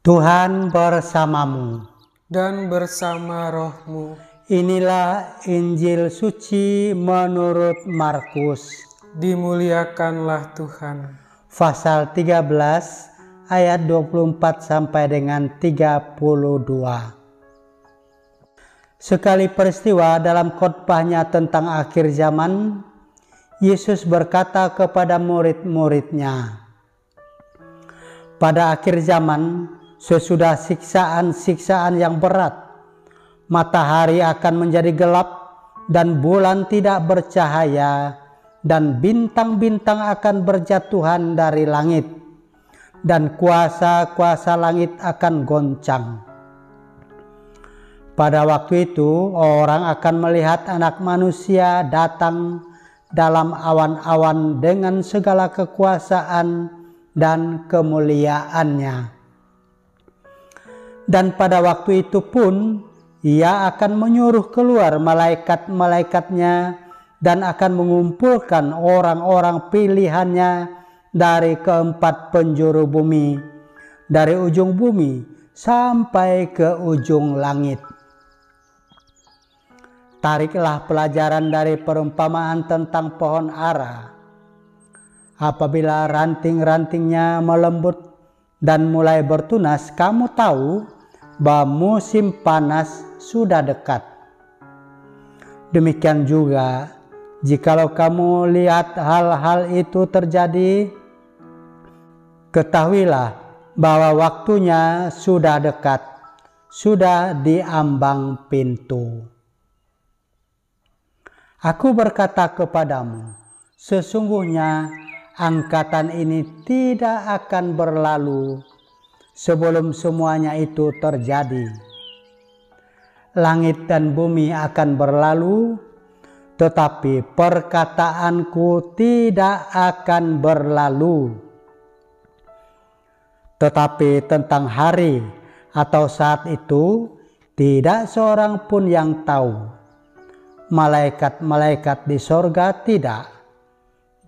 Tuhan bersamamu. Dan bersama rohmu. Inilah Injil suci menurut Markus. Dimuliakanlah Tuhan. Pasal 13 ayat 24 sampai dengan 32. Sekali peristiwa dalam khotbahnya tentang akhir zaman, Yesus berkata kepada murid-muridnya, pada akhir zaman, sesudah siksaan-siksaan yang berat, matahari akan menjadi gelap dan bulan tidak bercahaya dan bintang-bintang akan berjatuhan dari langit dan kuasa-kuasa langit akan goncang. Pada waktu itu orang akan melihat Anak Manusia datang dalam awan-awan dengan segala kekuasaan dan kemuliaannya. Dan pada waktu itu pun Ia akan menyuruh keluar malaikat-malaikatnya dan akan mengumpulkan orang-orang pilihannya dari keempat penjuru bumi, dari ujung bumi sampai ke ujung langit. Tariklah pelajaran dari perumpamaan tentang pohon ara. Apabila ranting-rantingnya melembut dan mulai bertunas, kamu tahu bahwa musim panas sudah dekat. Demikian juga, jikalau kamu lihat hal-hal itu terjadi, ketahuilah bahwa waktunya sudah dekat, sudah di ambang pintu. Aku berkata kepadamu, sesungguhnya angkatan ini tidak akan berlalu sebelum semuanya itu terjadi. Langit dan bumi akan berlalu, tetapi perkataanku tidak akan berlalu. Tetapi tentang hari atau saat itu tidak seorang pun yang tahu. Malaikat-malaikat di sorga tidak,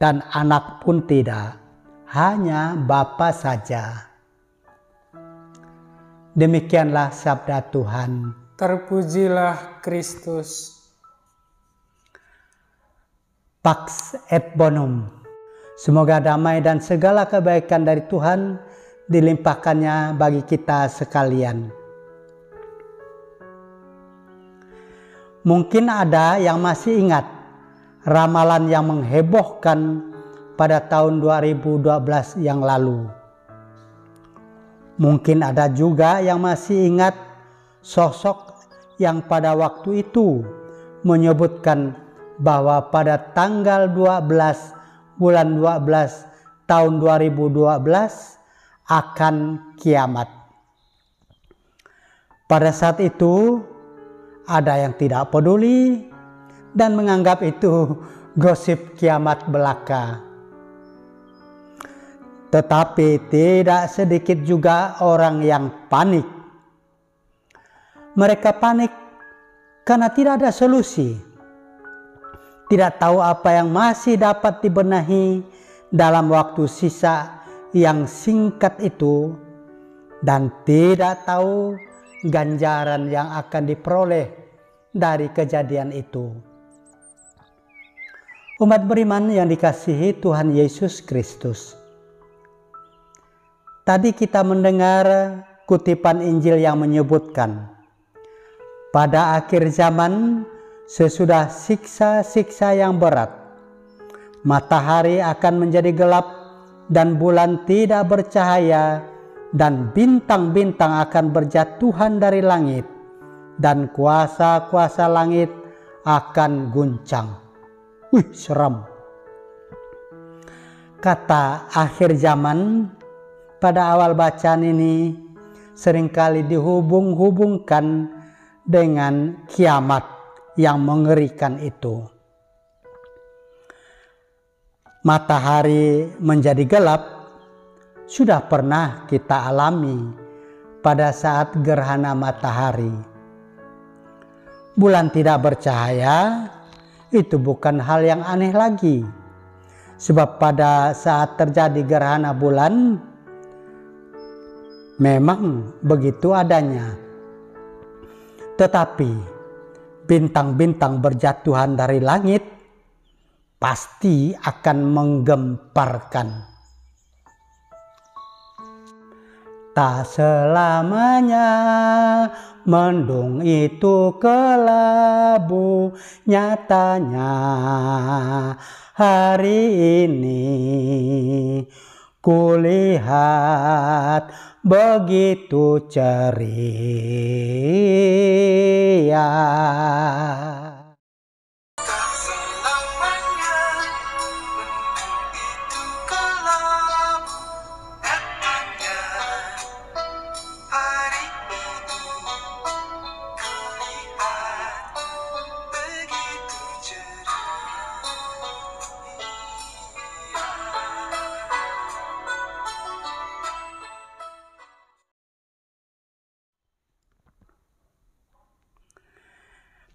dan Anak pun tidak, hanya Bapa saja. Demikianlah sabda Tuhan. Terpujilah Kristus. Pax et bonum. Semoga damai dan segala kebaikan dari Tuhan dilimpahkannya bagi kita sekalian. Mungkin ada yang masih ingat ramalan yang menghebohkan pada tahun 2012 yang lalu. Mungkin ada juga yang masih ingat sosok yang pada waktu itu menyebutkan bahwa pada tanggal 12 bulan 12 tahun 2012 akan kiamat. Pada saat itu ada yang tidak peduli dan menganggap itu gosip kiamat belaka. Tetapi tidak sedikit juga orang yang panik. Mereka panik karena tidak ada solusi. Tidak tahu apa yang masih dapat dibenahi dalam waktu sisa yang singkat itu, dan tidak tahu ganjaran yang akan diperoleh dari kejadian itu. Umat beriman yang dikasihi Tuhan Yesus Kristus. Tadi kita mendengar kutipan Injil yang menyebutkan, pada akhir zaman sesudah siksa-siksa yang berat, matahari akan menjadi gelap dan bulan tidak bercahaya dan bintang-bintang akan berjatuhan dari langit dan kuasa-kuasa langit akan guncang. Wih, seram. Kata akhir zaman pada awal bacaan ini seringkali dihubung-hubungkan dengan kiamat yang mengerikan itu. Matahari menjadi gelap sudah pernah kita alami pada saat gerhana matahari. Bulan tidak bercahaya itu bukan hal yang aneh lagi, sebab pada saat terjadi gerhana bulan memang begitu adanya. Tetapi bintang-bintang berjatuhan dari langit pasti akan menggemparkan. Tak selamanya mendung itu kelabu, nyatanya hari ini kulihat begitu ceria.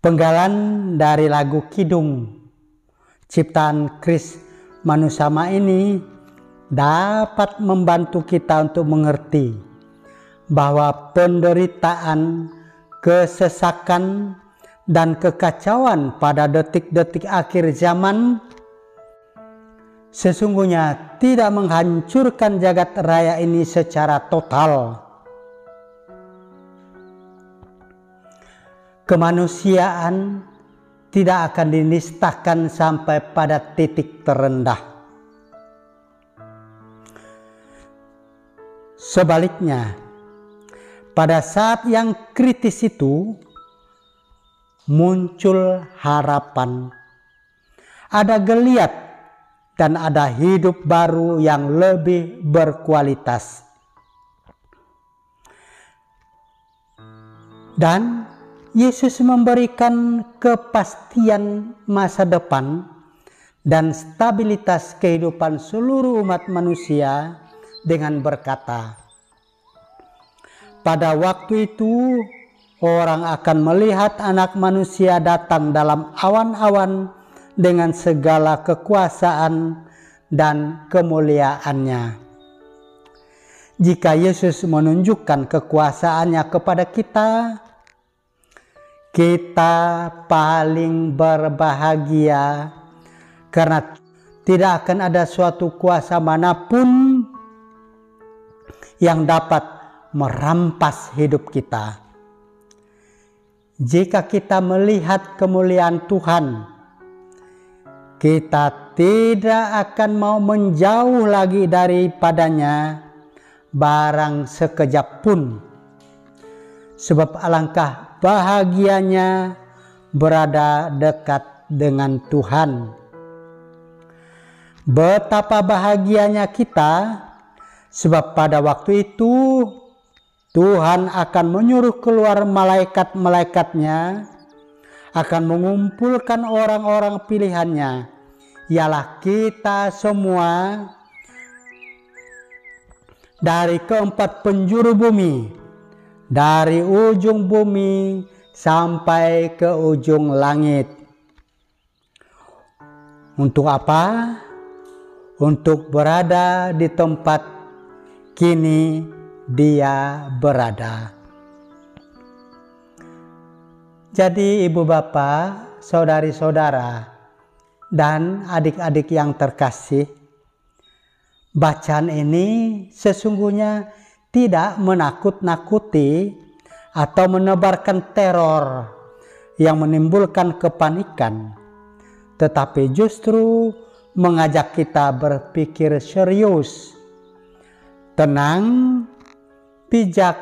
Penggalan dari lagu Kidung ciptaan Chris Manusama ini dapat membantu kita untuk mengerti bahwa penderitaan, kesesakan, dan kekacauan pada detik-detik akhir zaman sesungguhnya tidak menghancurkan jagat raya ini secara total. Kemanusiaan tidak akan dinistakan sampai pada titik terendah. Sebaliknya, pada saat yang kritis itu muncul harapan, ada geliat dan ada hidup baru yang lebih berkualitas. Dan Yesus memberikan kepastian masa depan dan stabilitas kehidupan seluruh umat manusia dengan berkata, pada waktu itu orang akan melihat Anak Manusia datang dalam awan-awan dengan segala kekuasaan dan kemuliaannya. Jika Yesus menunjukkan kekuasaannya kepada kita, kita paling berbahagia karena tidak akan ada suatu kuasa manapun yang dapat merampas hidup kita. Jika kita melihat kemuliaan Tuhan, kita tidak akan mau menjauh lagi daripadanya barang sekejap pun. Sebab alangkah bahagianya berada dekat dengan Tuhan. Betapa bahagianya kita, sebab pada waktu itu Tuhan akan menyuruh keluar malaikat-malaikatnya, akan mengumpulkan orang-orang pilihannya, ialah kita semua dari keempat penjuru bumi, dari ujung bumi sampai ke ujung langit. Untuk apa? Untuk berada di tempat kini Dia berada. Jadi ibu bapak, saudari-saudara, dan adik-adik yang terkasih, bacaan ini sesungguhnya tidak menakut-nakuti atau menebarkan teror yang menimbulkan kepanikan, tetapi justru mengajak kita berpikir serius, tenang, bijak,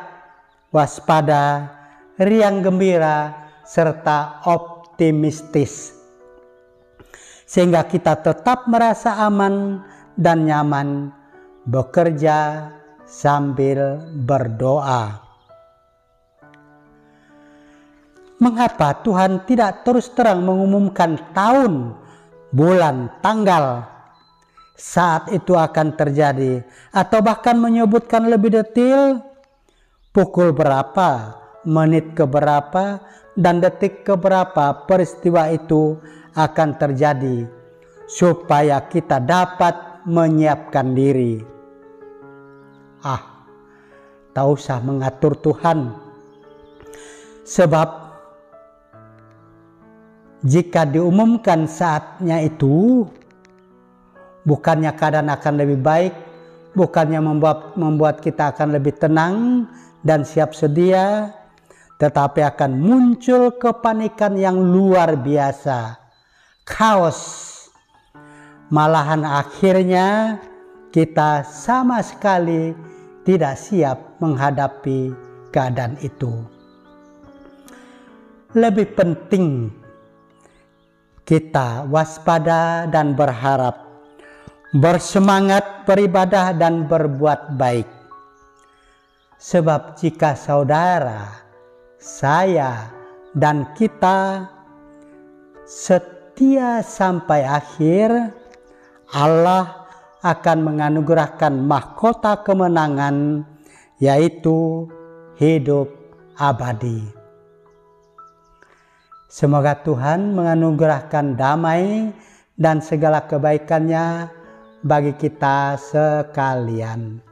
waspada, riang gembira, serta optimistis, sehingga kita tetap merasa aman dan nyaman bekerja sambil berdoa. Mengapa Tuhan tidak terus terang mengumumkan tahun, bulan, tanggal saat itu akan terjadi, atau bahkan menyebutkan lebih detail pukul berapa, menit keberapa, dan detik keberapa peristiwa itu akan terjadi, supaya kita dapat menyiapkan diri? tak usah mengatur Tuhan. Sebab jika diumumkan saatnya itu, bukannya keadaan akan lebih baik, bukannya membuat kita akan lebih tenang dan siap sedia, tetapi akan muncul kepanikan yang luar biasa, kaos. Malahan akhirnya kita sama sekali tidak siap menghadapi keadaan itu. Lebih penting kita waspada dan berharap, bersemangat beribadah dan berbuat baik. Sebab jika saudara, saya, dan kita setia sampai akhir, Allah akan menganugerahkan mahkota kemenangan, yaitu hidup abadi. Semoga Tuhan menganugerahkan damai dan segala kebaikannya bagi kita sekalian.